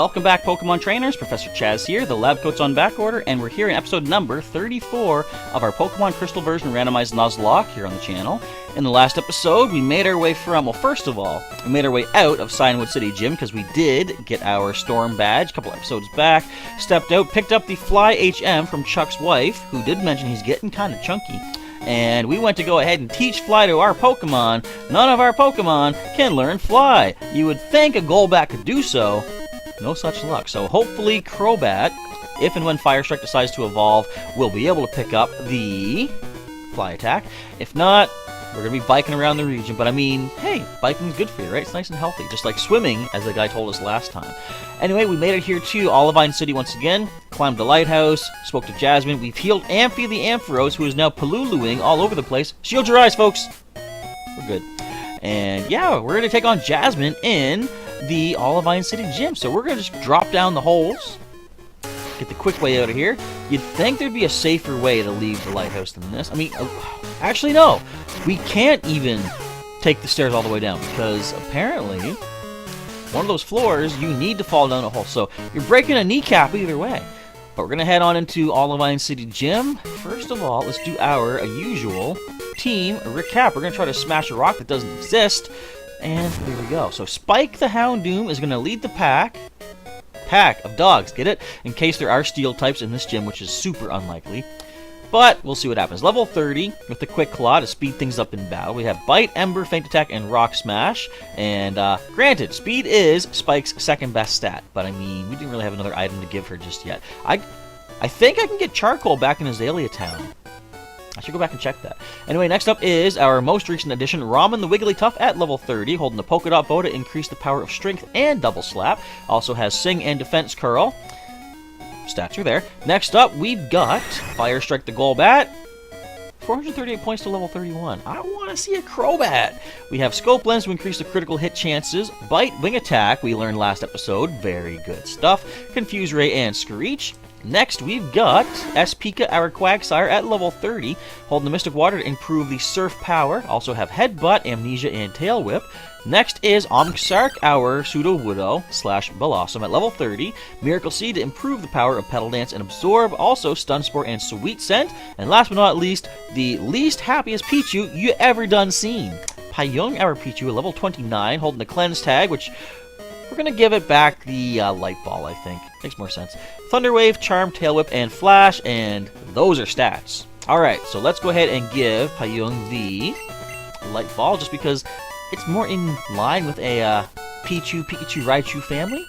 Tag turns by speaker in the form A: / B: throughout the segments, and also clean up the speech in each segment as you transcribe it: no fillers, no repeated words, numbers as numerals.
A: Welcome back, Pokemon Trainers. Professor Chaz here. The lab coat's on back order, and we're here in episode number 34 of our Pokemon Crystal version Randomized Nuzlocke here on the channel. In the last episode, we made our way from, well, first of all, we made our way out of Cianwood City Gym because we did get our Storm badge a couple episodes back. Stepped out, picked up the Fly HM from Chuck's wife, who did mention he's getting kind of chunky. And we went to go ahead and teach Fly to our Pokemon. None of our Pokemon can learn Fly. You would think a Golbat could do so. No such luck. So hopefully Crobat, if and when Fire Strike decides to evolve, will be able to pick up the Fly attack. If not, we're going to be biking around the region. But I mean, hey, biking's good for you, right? It's nice and healthy. Just like swimming, as the guy told us last time. Anyway, we made it here to Olivine City once again. Climbed the lighthouse, spoke to Jasmine. We've healed Amphi the Ampharos, who is now Paluluing all over the place. Shield your eyes, folks. We're good. And yeah, we're going to take on Jasmine in the Olivine City Gym. So we're going to just drop down the holes, get the quick way out of here. You'd think there'd be a safer way to leave the lighthouse than this. I mean, actually no. We can't even take the stairs all the way down because apparently one of those floors you need to fall down a hole. So you're breaking a kneecap either way. But we're going to head on into Olivine City Gym. First of all, let's do our usual team recap. We're going to try to smash a rock that doesn't exist. And there we go. So Spike the Houndoom is going to lead the pack of dogs, get it? In case there are steel types in this gym, which is super unlikely. But we'll see what happens. Level 30 with the Quick Claw to speed things up in battle. We have Bite, Ember, Feint Attack, and Rock Smash. And granted, speed is Spike's second best stat. But I mean, we didn't really have another item to give her just yet. I think I can get Charcoal back in Azalea Town. I should go back and check that. Anyway, next up is our most recent addition, Ramen the Wigglytuff at level 30, holding the Polka Dot Bow to increase the power of Strength and Double Slap. Also has Sing and Defense Curl. Stats are there. Next up, we've got Fire Strike the Golbat. 438 points to level 31. I want to see a Crobat. We have Scope Lens to increase the critical hit chances. Bite, Wing Attack, we learned last episode. Very good stuff. Confuse Ray and Screech. Next, we've got Espika, our Quagsire, at level 30, holding the Mystic Water to improve the Surf power. Also have Headbutt, Amnesia, and Tail Whip. Next is Omxark, our Pseudo-Widow / Bellossom at level 30. Miracle Seed to improve the power of Petal Dance and Absorb. Also Stun Spore and Sweet Scent. And last but not least, the least happiest Pichu you ever done seen. Pyong, our Pichu, at level 29, holding the Cleanse Tag, which we're going to give it back the Light Ball, I think. Makes more sense. Thunder Wave, Charm, Tail Whip, and Flash, and those are stats. Alright, so let's go ahead and give Pyong the Light Ball, just because it's more in line with a Pichu, Pikachu, Raichu family.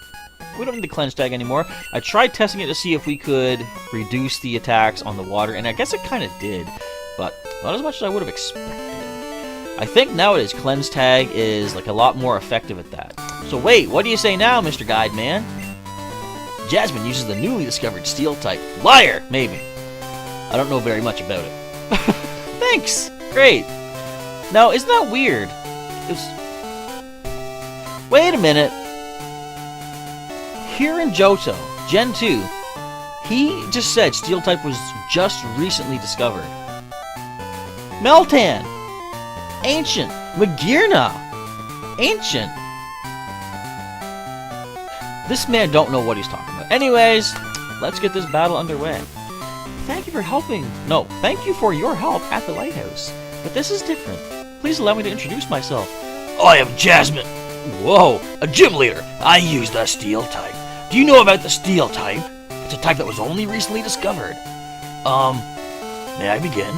A: We don't need the Cleanse Tag anymore. I tried testing it to see if we could reduce the attacks on the water, and I guess it kind of did, but not as much as I would have expected. I think nowadays Cleanse Tag is like a lot more effective at that. So wait, what do you say now, Mr. Guide Man? Jasmine uses the newly discovered Steel type. Liar! Maybe. I don't know very much about it. Thanks! Great! Now, isn't that weird? Wait a minute. Here in Johto, Gen 2, he just said Steel type was just recently discovered. Meltan! Ancient! Magearna! Ancient! This man don't know what he's talking about. Anyways, let's get this battle underway. Thank you for helping. No, thank you for your help at the lighthouse. But this is different. Please allow me to introduce myself. I am Jasmine. Whoa, a gym leader. I use the Steel type. Do you know about the Steel type? It's a type that was only recently discovered. May I begin?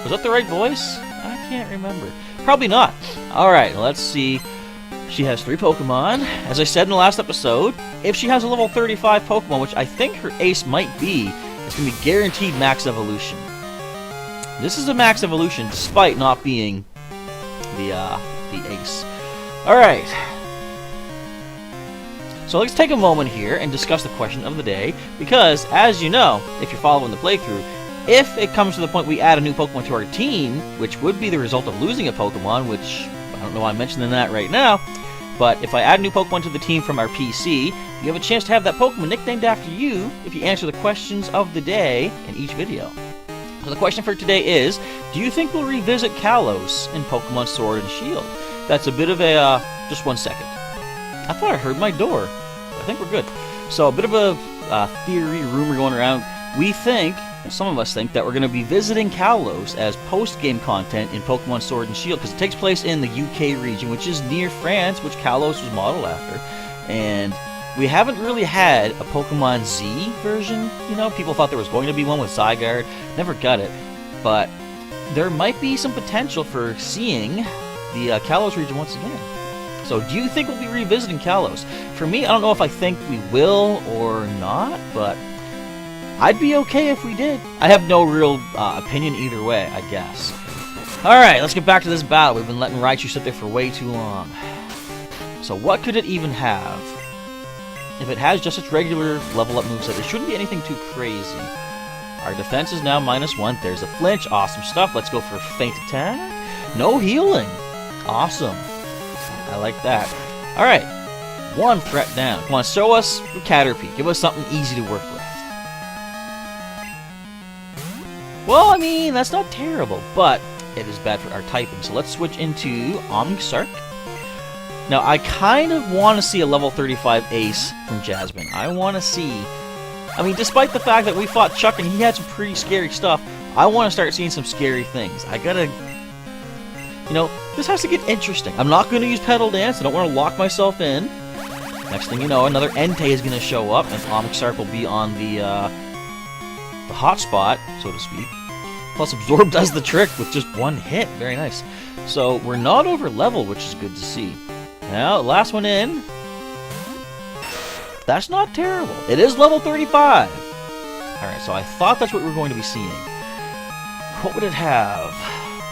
A: Was that the right voice? I can't remember. Probably not. Alright, let's see. She has 3 Pokemon. As I said in the last episode, if she has a level 35 Pokemon, which I think her ace might be, it's going to be guaranteed max evolution. This is a max evolution, despite not being the ace. Alright. So let's take a moment here and discuss the question of the day, because, as you know, if you're following the playthrough, if it comes to the point we add a new Pokemon to our team, which would be the result of losing a Pokemon, which I don't know why I'm mentioning that right now, but if I add a new Pokemon to the team from our PC, you have a chance to have that Pokemon nicknamed after you if you answer the questions of the day in each video. So the question for today is, do you think we'll revisit Kalos in Pokemon Sword and Shield? That's a bit of a, just 1 second. I thought I heard my door. think we're good. So a bit of a theory, rumor going around. We think, some of us think, that we're going to be visiting Kalos as post-game content in Pokemon Sword and Shield, because it takes place in the UK region, which is near France, which Kalos was modeled after. And we haven't really had a Pokemon Z version, you know? People thought there was going to be one with Zygarde. Never got it. But there might be some potential for seeing the Kalos region once again. So do you think we'll be revisiting Kalos? For me, I don't know if I think we will or not, but I'd be okay if we did. I have no real opinion either way, I guess. Alright, let's get back to this battle. We've been letting Raichu sit there for way too long. So what could it even have? If it has just its regular level up moveset, it shouldn't be anything too crazy. Our defense is now -1. There's a flinch. Awesome stuff. Let's go for a feint attack. No healing. Awesome. I like that. Alright. 1 threat down. Come on, show us Caterpie. Give us something easy to work with. Well, I mean, that's not terrible, but it is bad for our typing. So let's switch into Omnisarc. Now, I kind of want to see a level 35 ace from Jasmine. I want to see... I mean, despite the fact that we fought Chuck and he had some pretty scary stuff, I want to start seeing some scary things. I gotta... You know, this has to get interesting. I'm not going to use Petal Dance. I don't want to lock myself in. Next thing you know, another Entei is going to show up, and Omnisarc will be on the hot spot, so to speak. Plus, Absorb does the trick with just 1 hit. Very nice. So, we're not over level, which is good to see. Now, last one in. That's not terrible. It is level 35. Alright, so I thought that's what we were going to be seeing. What would it have?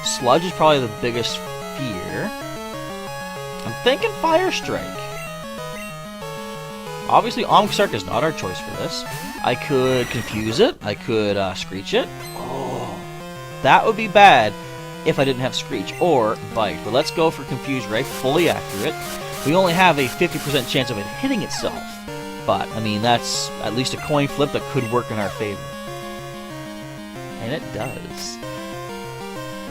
A: Sludge is probably the biggest fear. I'm thinking Fire Strike. Obviously, Omnisarc is not our choice for this. I could confuse it. I could Screech it. Oh, that would be bad if I didn't have Screech or Bite. But let's go for Confuse Ray, fully accurate. We only have a 50% chance of it hitting itself. But, I mean, that's at least a coin flip that could work in our favor. And it does.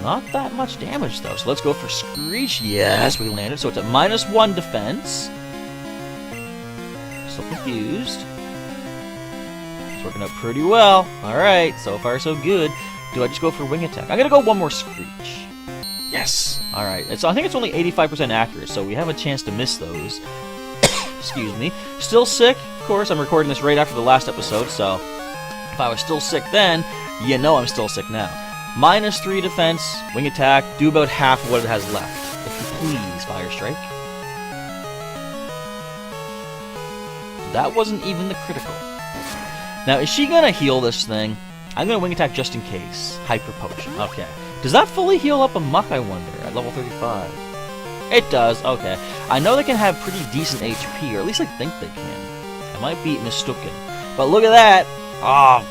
A: Not that much damage, though. So let's go for Screech. Yes, we landed. So it's at -1 defense. Still confused. It's working out pretty well. Alright, so far so good. Do I just go for Wing Attack? I'm going to go 1 more Screech. Yes! Alright, I think it's only 85% accurate, so we have a chance to miss those. Excuse me. Still sick, of course. I'm recording this right after the last episode, so if I was still sick then, you know I'm still sick now. -3 defense, Wing Attack, do about half of what it has left. If you please, Fire Strike. That wasn't even the critical. Now, is she gonna heal this thing? I'm gonna Wing Attack just in case. Hyper Potion. Okay. Does that fully heal up a Muck, I wonder, at level 35? It does. Okay. I know they can have pretty decent HP, or at least I think they can. I might be mistaken. But look at that! Ah, oh,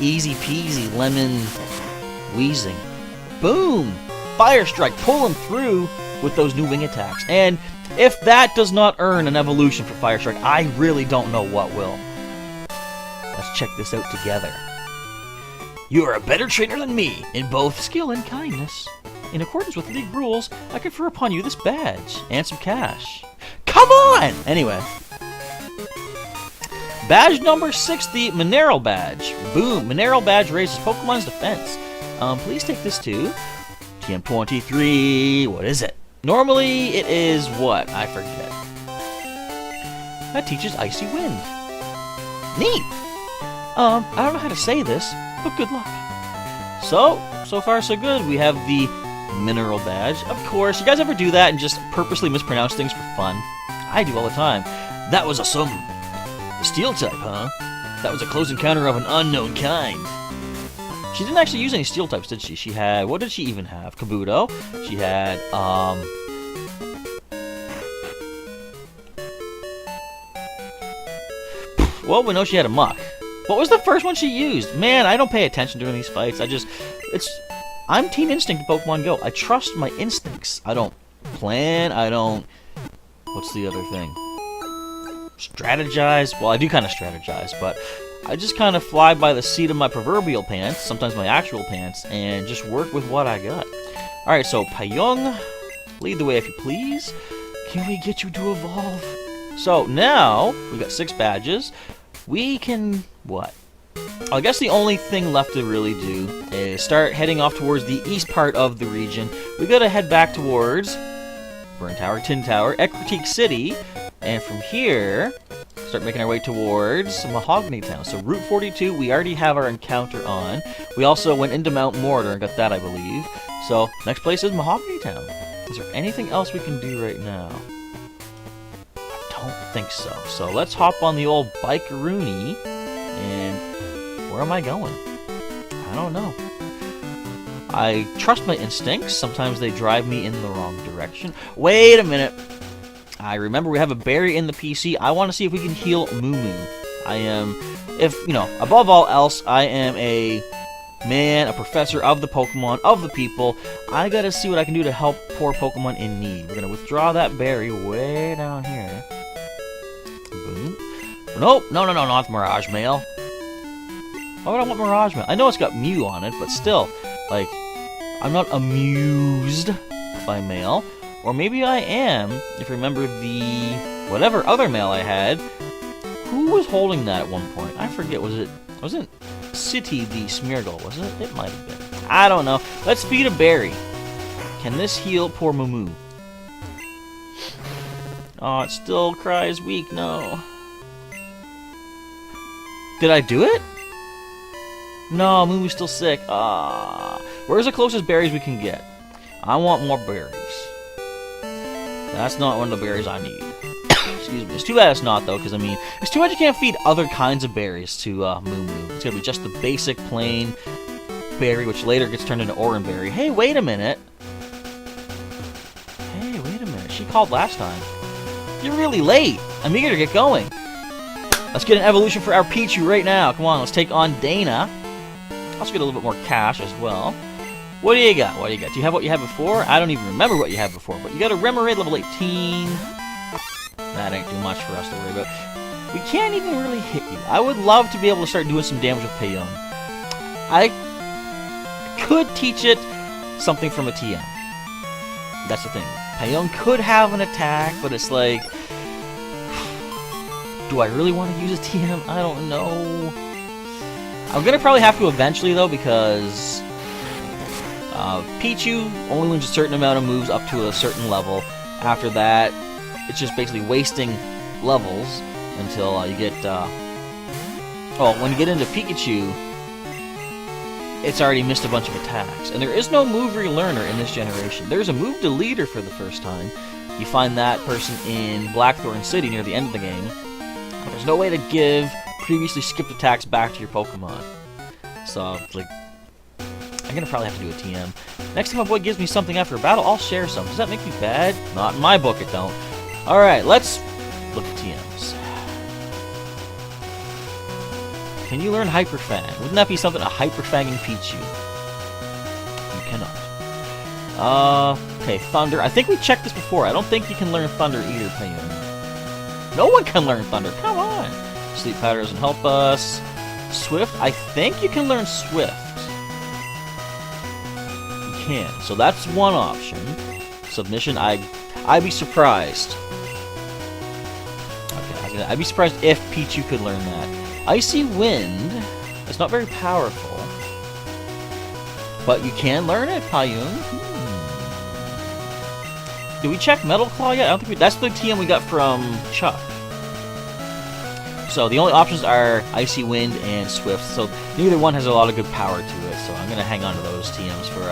A: easy peasy lemon wheezing. Boom! Fire Strike, pull him through with those new Wing Attacks. And if that does not earn an evolution for Fire Strike, I really don't know what will. Let's check this out together. You are a better trainer than me, in both skill and kindness. In accordance with league rules, I confer upon you this badge, and some cash. Come on! Anyway. Badge number 60, Mineral Badge. Boom, Mineral Badge raises Pokemon's defense. Please take this too. TM23, what is it? Normally, it is what? I forget. That teaches Icy Wind. Neat! I don't know how to say this, but good luck. So far so good. We have the Mineral Badge. Of course, you guys ever do that and just purposely mispronounce things for fun? I do all the time. That was some Steel type, huh? That was a close encounter of an unknown kind. She didn't actually use any Steel types, did she? She had... What did she even have? Kabuto. She had, Well, we know she had a Muck. What was the first one she used? Man, I don't pay attention during these fights. I'm Team Instinct in Pokemon Go. I trust my instincts. I don't plan. I don't... What's the other thing? Strategize? Well, I do kind of strategize, but I just kind of fly by the seat of my proverbial pants, sometimes my actual pants, and just work with what I got. Alright, so Payong, lead the way if you please. Can we get you to evolve? So now we got 6 badges. We can what? I guess the only thing left to really do is start heading off towards the east part of the region. We gotta head back towards Burn Tower, Tin Tower, Ecritique City, and from here, start making our way towards Mahogany Town. So Route 42, we already have our encounter on. We also went into Mount Mortar and got that, I believe. So next place is Mahogany Town. Is there anything else we can do right now? I don't think so. So let's hop on the old Bike-a-rooney, and where am I going? I don't know. I trust my instincts. Sometimes they drive me in the wrong direction. Wait a minute. I remember we have a berry in the PC. I want to see if we can heal Moo Moo. I am, above all else, I am a man, a professor of the Pokemon, of the people. I gotta see what I can do to help poor Pokemon in need. We're gonna withdraw that berry way down here. Boom. Nope, no, not Mirage Mail. Why would I want Mirage Mail? I know it's got Mew on it, but still, like, I'm not amused by mail. Or maybe I am, if you remember the whatever other mail I had. Who was holding that at one point? I forget, wasn't City the Smeargle, was it? It might have been. I don't know. Let's feed a berry. Can this heal poor Moo Moo? Oh, it still cries weak, no. Did I do it? No, Moo Moo's still sick. Where's the closest berries we can get? I want more berries. That's not one of the berries I need. Excuse me. It's too bad it's not, though, because, I mean, it's too bad you can't feed other kinds of berries to Moo Moo. It's going to be just the basic, plain berry, which later gets turned into Oran Berry. Hey, wait a minute. She called last time. You're really late. I'm eager to get going. Let's get an evolution for our Pichu right now. Come on, let's take on Dana. Let's get a little bit more cash as well. What do you got? Do you have what you had before? I don't even remember what you had before, but you got a Remoraid level 18. That ain't too much for us to worry about. We can't even really hit you. I would love to be able to start doing some damage with Payon. I could teach it something from a TM. That's the thing. Payon could have an attack, but it's like, do I really want to use a TM? I don't know. I'm gonna probably have to eventually, though, because Pichu only wins a certain amount of moves up to a certain level. After that, it's just basically wasting levels until you get, when you get into Pikachu, it's already missed a bunch of attacks. And there is no move relearner in this generation. There's a move deleter for the first time. You find that person in Blackthorn City near the end of the game. But there's no way to give previously skipped attacks back to your Pokemon. So, it's like, I'm gonna probably have to do a TM. Next time my boy gives me something after a battle, I'll share some. Does that make me bad? Not in my book, it don't. Alright, let's look at TMs. Can you learn Hyper Fang? Wouldn't that be something, a Hyper Fanging Pichu? You cannot. Okay, Thunder. I think we checked this before. I don't think you can learn Thunder either, Payon. No one can learn Thunder. Come on. Sleep Powder doesn't help us. Swift. I think you can learn Swift. You can. So that's one option. Submission. I'd be surprised. Okay, I'd be surprised if Pichu could learn that. Icy Wind. It's not very powerful. But you can learn it, Payon. Did we check Metal Claw yet? I don't think we... That's the TM we got from Chuck. So the only options are Icy Wind and Swift. So neither one has a lot of good power to it. So I'm going to hang on to those TMs for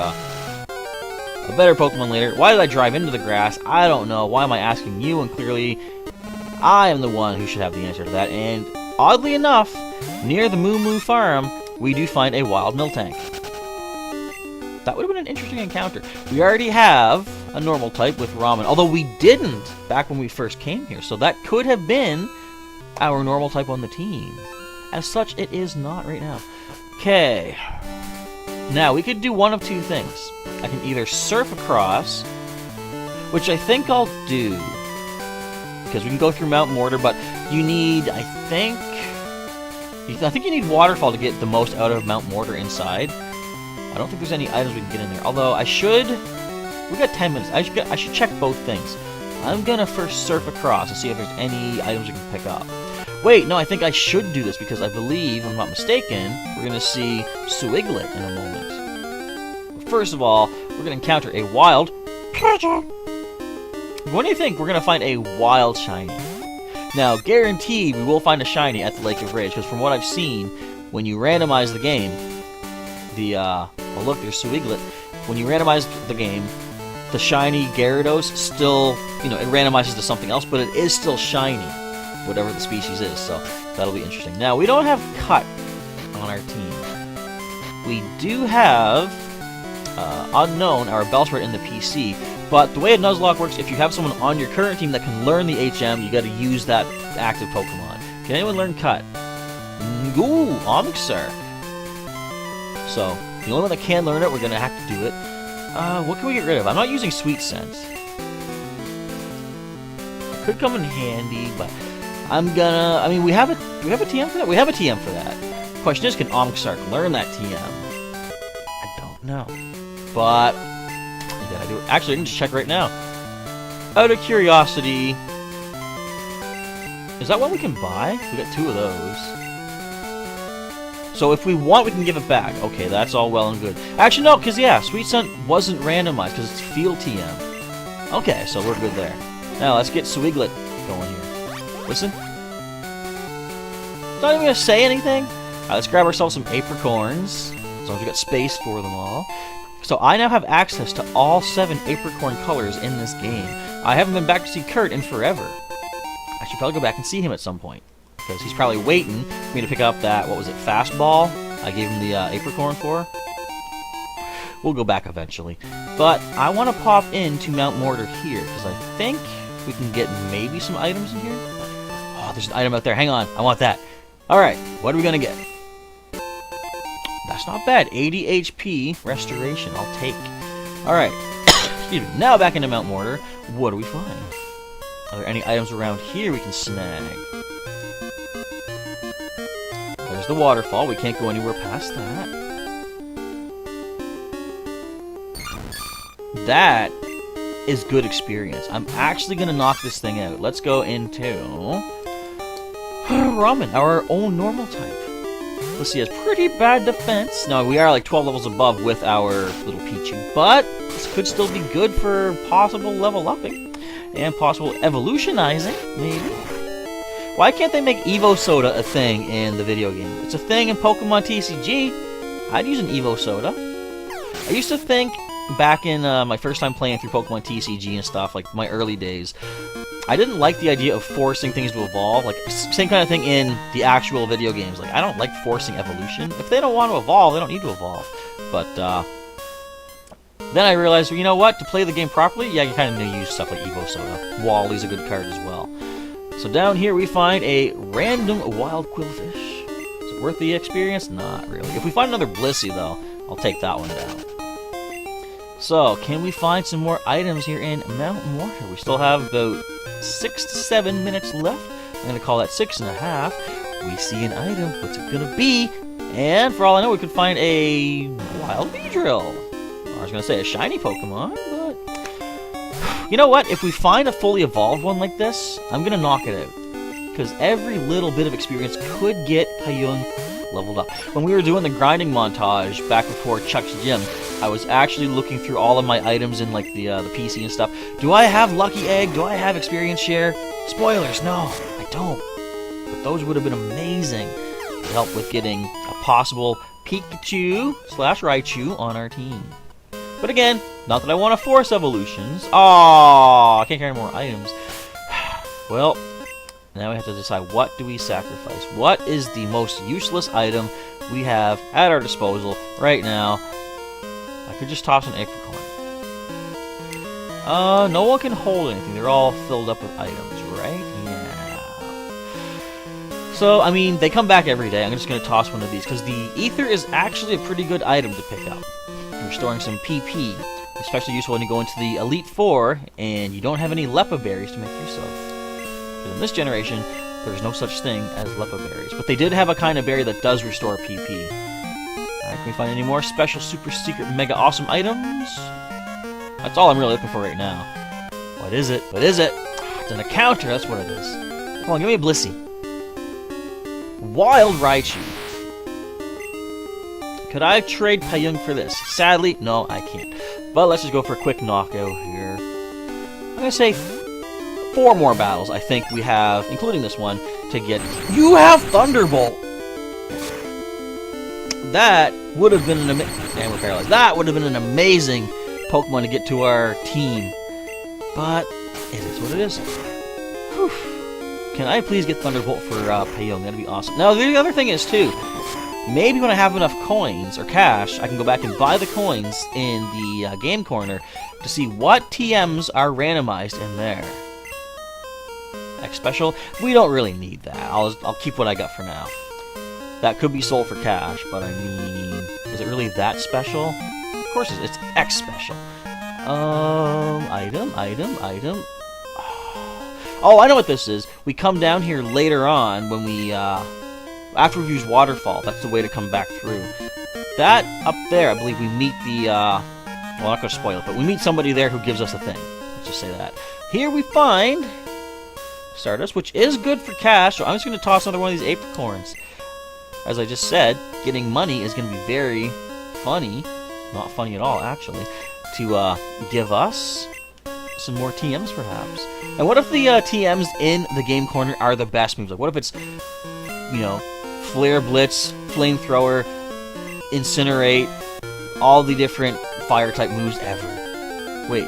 A: a better Pokemon later. Why did I drive into the grass? I don't know. Why am I asking you? And clearly, I am the one who should have the answer to that. And oddly enough, near the Moo Moo farm, we do find a wild Miltank. That would have been an interesting encounter. We already have a normal type with Ramen, although we didn't back when we first came here. So that could have been our normal type on the team. As such, it is not right now. Okay. Now, we could do one of two things. I can either surf across, which I think I'll do, because we can go through Mount Mortar, but you need, I think you need Waterfall to get the most out of Mount Mortar inside. I don't think there's any items we can get in there. Although we got 10 minutes. I should check both things. I'm gonna first surf across and see if there's any items we can pick up. Wait, no, I think I should do this because I believe, if I'm not mistaken, we're gonna see Swiglet in a moment. First of all, we're gonna encounter a wild Pidgey. What do you think? We're gonna find a wild shiny. Now, guaranteed, we will find a shiny at the Lake of Rage, because from what I've seen, when you randomize the game, oh look, there's Swiglet. When you randomize the game, the shiny Gyarados still, you know, it randomizes to something else, but it is still shiny, whatever the species is, so that'll be interesting. Now, we don't have Cut on our team. We do have Unknown, our Bellsprout in the PC, but the way a Nuzlocke works, if you have someone on your current team that can learn the HM, you gotta use that active Pokemon. Can anyone learn Cut? Ooh, Omixer. So, the only one that can learn it, we're gonna have to do it. What can we get rid of? I'm not using Sweet Scent. It could come in handy, but I'm gonna... I mean, we have a TM for that? We have a TM for that. The question is, can Omixar learn that TM? I don't know. But... did I do it? Actually, I can just check right now. Out of curiosity... is that one we can buy? We got 2 of those. So if we want, we can give it back. Okay, that's all well and good. Actually, no, because, yeah, Sweet Scent wasn't randomized, because it's Field TM. Okay, so we're good there. Now, let's get Swiglet going here. Listen. It's not even going to say anything. Alright, let's grab ourselves some Apricorns, as long as we got space for them all. So I now have access to all 7 Apricorn colors in this game. I haven't been back to see Kurt in forever. I should probably go back and see him at some point, because he's probably waiting for me to pick up that, what was it, Fastball I gave him the Apricorn for. We'll go back eventually. But I want to pop into Mount Mortar here, because I think we can get maybe some items in here. Oh, there's an item out there. Hang on, I want that. Alright, what are we going to get? That's not bad. 80 HP restoration. I'll take. Alright. Excuse me. Now back into Mount Mortar. What do we find? Are there any items around here we can snag? There's the waterfall. We can't go anywhere past that. That is good experience. I'm actually going to knock this thing out. Let's go into Ramen, our own normal type. Let's see, it has pretty bad defense. Now, we are like 12 levels above with our little Pichu, but this could still be good for possible level upping and possible evolutionizing, maybe. Why can't they make Evo Soda a thing in the video game? It's a thing in Pokemon TCG. I'd use an Evo Soda. I used to think back in my first time playing through Pokemon TCG and stuff, like my early days, I didn't like the idea of forcing things to evolve. Like, same kind of thing in the actual video games. Like, I don't like forcing evolution. If they don't want to evolve, they don't need to evolve. But, then I realized, well, you know what? To play the game properly, yeah, you kind of need to use stuff like Evo Soda. Wally's a good card as well. So down here we find a random wild Quillfish. Is it worth the experience? Not really. If we find another Blissey, though, I'll take that one down. So, can we find some more items here in Mount Mortar? We still have about 6 to 7 minutes left. I'm going to call that 6.5. We see an item. What's it going to be? And for all I know, we could find a wild Beedrill. Or I was going to say a shiny Pokemon, but... you know what? If we find a fully evolved one like this, I'm going to knock it out. Because every little bit of experience could get Kayun leveled up. When we were doing the grinding montage back before Chuck's Gym, I was actually looking through all of my items in like the PC and stuff. Do I have Lucky Egg? Do I have Experience Share? Spoilers, no, I don't. But those would have been amazing to help with getting a possible Pikachu/Raichu on our team. But again, not that I want to force evolutions. Aww, I can't carry more items. Well, now we have to decide, what do we sacrifice? What is the most useless item we have at our disposal right now? I could just toss an Apricorn. No one can hold anything. They're all filled up with items, right? Yeah. So, I mean, they come back every day. I'm just going to toss one of these, because the Ether is actually a pretty good item to pick up. Restoring some PP. Especially useful when you go into the Elite Four, and you don't have any Lepa Berries to make use of. But in this generation, there's no such thing as Lepa Berries. But they did have a kind of berry that does restore PP. Alright, can we find any more special, super secret, mega awesome items? That's all I'm really looking for right now. Well, What is it? What is it? It's an encounter, that's what it is. Come on, give me a Blissey. Wild Raichu. Could I trade Payung for this? Sadly, no, I can't. But let's just go for a quick knockout here. I'm gonna say 4 more battles, I think we have, including this one, to get... You have Thunderbolt! That would have been an and we're paralyzed. That would have been an amazing Pokemon to get to our team. But it is what it is. Whew. Can I please get Thunderbolt for Payong? That'd be awesome. Now, the other thing is, too, maybe when I have enough coins, or cash, I can go back and buy the coins in the game corner to see what TMs are randomized in there. X Special? We don't really need that. I'll keep what I got for now. That could be sold for cash, but I mean, is it really that special? Of course it's X Special. Item. Oh, I know what this is. We come down here later on when we, after we've used Waterfall. That's the way to come back through. That up there, I believe we meet the, well, I'm not going to spoil it, but we meet somebody there who gives us a thing. Let's just say that. Here we find Stardust, which is good for cash, so I'm just going to toss another one of these apricorns. As I just said, getting money is going to be very funny, not funny at all, actually, to give us some more TMs, perhaps. And what if the TMs in the game corner are the best moves? Like, what if it's, you know, Flare Blitz, Flamethrower, Incinerate, all the different Fire-type moves ever? Wait,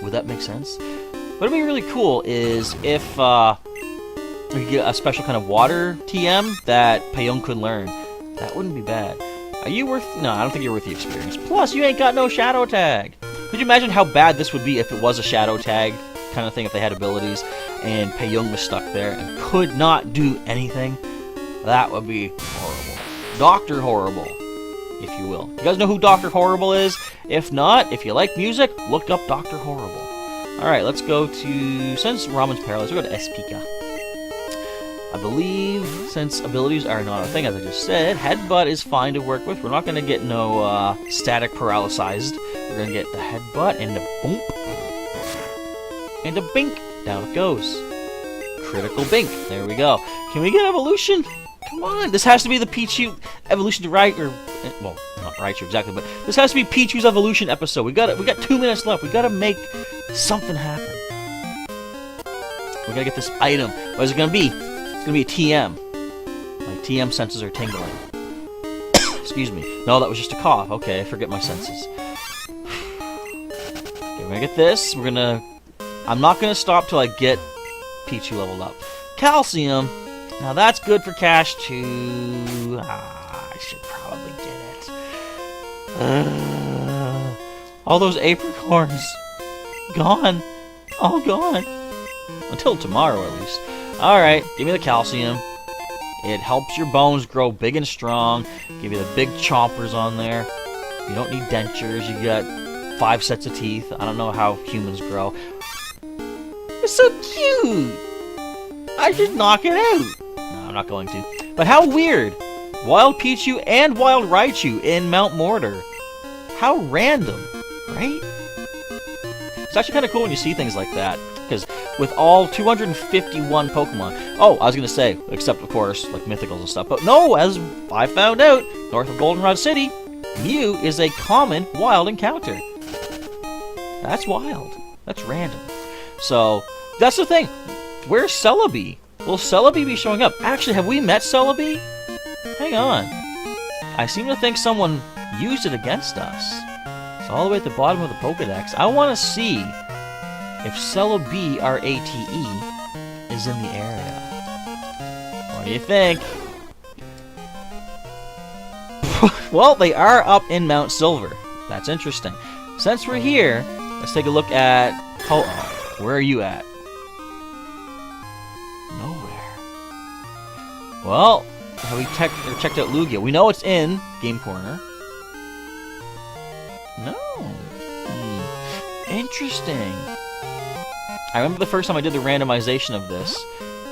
A: would that make sense? What would be really cool is if we could get a special kind of water TM that Payong could learn. That wouldn't be bad. Are you worth... No, I don't think you're worth the experience. Plus, you ain't got no Shadow Tag. Could you imagine how bad this would be if it was a Shadow Tag kind of thing, if they had abilities, and Payong was stuck there and could not do anything? That would be horrible. Dr. Horrible, if you will. You guys know who Dr. Horrible is? If not, if you like music, look up Dr. Horrible. Alright, let's go to... Since Ramen's paralyzed, we'll go to Espika. I believe, since abilities are not a thing, as I just said, Headbutt is fine to work with. We're not going to get no static paralyzed. We're going to get the Headbutt and the boomp. And the bink. Down it goes. Critical bink. There we go. Can we get evolution? Come on. This has to be the Pichu evolution to Raichu. Well, not Raichu exactly, but this has to be Pichu's evolution episode. We got 2 minutes left. We got to make something happen. We're going to get this item. What is it going to be? It's going to be a TM. My TM senses are tingling. Excuse me. No, that was just a cough. Okay, I forget my senses. Okay, we're going to get this. We're going to... I'm not going to stop till I get Pichu leveled up. Calcium. Now that's good for cash too. I should probably get it. All those apricorns. Gone. All gone. Until tomorrow, at least. Alright, give me the calcium. It helps your bones grow big and strong. Give you the big chompers on there. You don't need dentures. You got 5 sets of teeth. I don't know how humans grow. It's so cute! I should knock it out. No, I'm not going to. But how weird! Wild Pichu and Wild Raichu in Mount Mortar. How random, right? It's actually kind of cool when you see things like that. Because with all 251 Pokemon... Oh, I was going to say, except, of course, like Mythicals and stuff. But no, as I found out, north of Goldenrod City, Mew is a common wild encounter. That's wild. That's random. So, that's the thing. Where's Celebi? Will Celebi be showing up? Actually, have we met Celebi? Hang on. I seem to think someone used it against us. It's all the way at the bottom of the Pokedex. I want to see if Celebi, our ATE, is in the area. What do you think? Well, they are up in Mount Silver. That's interesting. Since we're here, let's take a look at... Oh, where are you at? Nowhere. Well, have we checked out Lugia? We know it's in Game Corner. No. Interesting. I remember the first time I did the randomization of this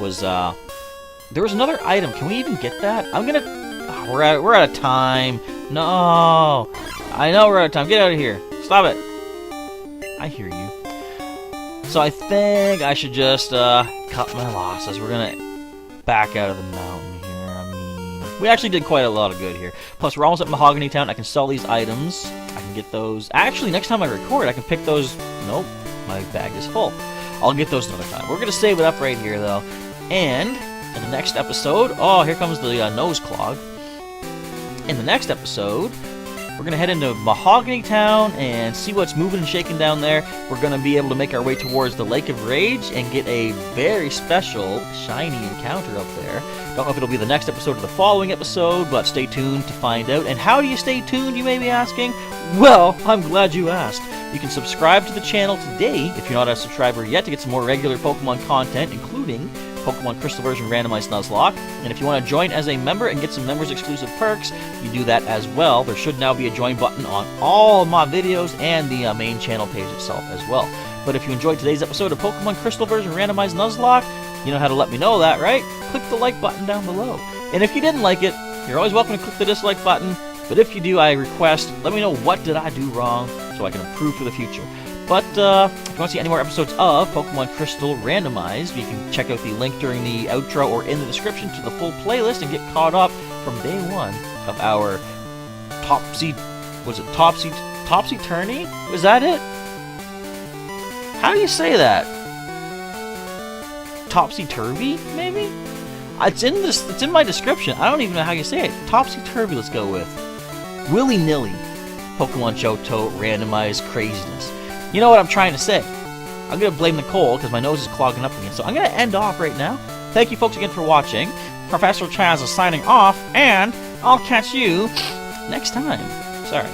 A: was, there was another item. Can we even get that? I'm gonna... Oh, we're out of time. No. I know we're out of time. Get out of here. Stop it. I hear you. So I think I should just cut my losses. We're gonna back out of the mountain here. I mean, we actually did quite a lot of good here. Plus, we're almost at Mahogany Town. I can sell these items. I can get those. Actually, next time I record, I can pick those. Nope, my bag is full. I'll get those another time. We're gonna save it up right here, though. And in the next episode, oh, here comes the nose clog. In the next episode, we're going to head into Mahogany Town and see what's moving and shaking down there. We're going to be able to make our way towards the Lake of Rage and get a very special shiny encounter up there. Don't know if it'll be the next episode or the following episode, but stay tuned to find out. And how do you stay tuned, you may be asking? Well, I'm glad you asked. You can subscribe to the channel today if you're not a subscriber yet to get some more regular Pokemon content, including Pokemon Crystal Version Randomized Nuzlocke. And if you want to join as a member and get some members exclusive perks, you do that as well. There should now be a join button on all of my videos and the main channel page itself as well. But if you enjoyed today's episode of Pokemon Crystal Version Randomized Nuzlocke, you know how to let me know that, right? Click the like button down below. And if you didn't like it, you're always welcome to click the dislike button. But if you do, I request, let me know what did I do wrong so I can improve for the future. But if you want to see any more episodes of Pokemon Crystal Randomized, you can check out the link during the outro or in the description to the full playlist and get caught up from day one of our topsy-turvy? Was that it? How do you say that? Topsy-turvy, maybe? It's in my description. I don't even know how you say it. Topsy-turvy, let's go with. Willy-nilly. Pokemon Johto randomized craziness. You know what I'm trying to say. I'm going to blame the cold because my nose is clogging up again. So I'm going to end off right now. Thank you folks again for watching. Professor Chaz is signing off, and I'll catch you next time. Sorry.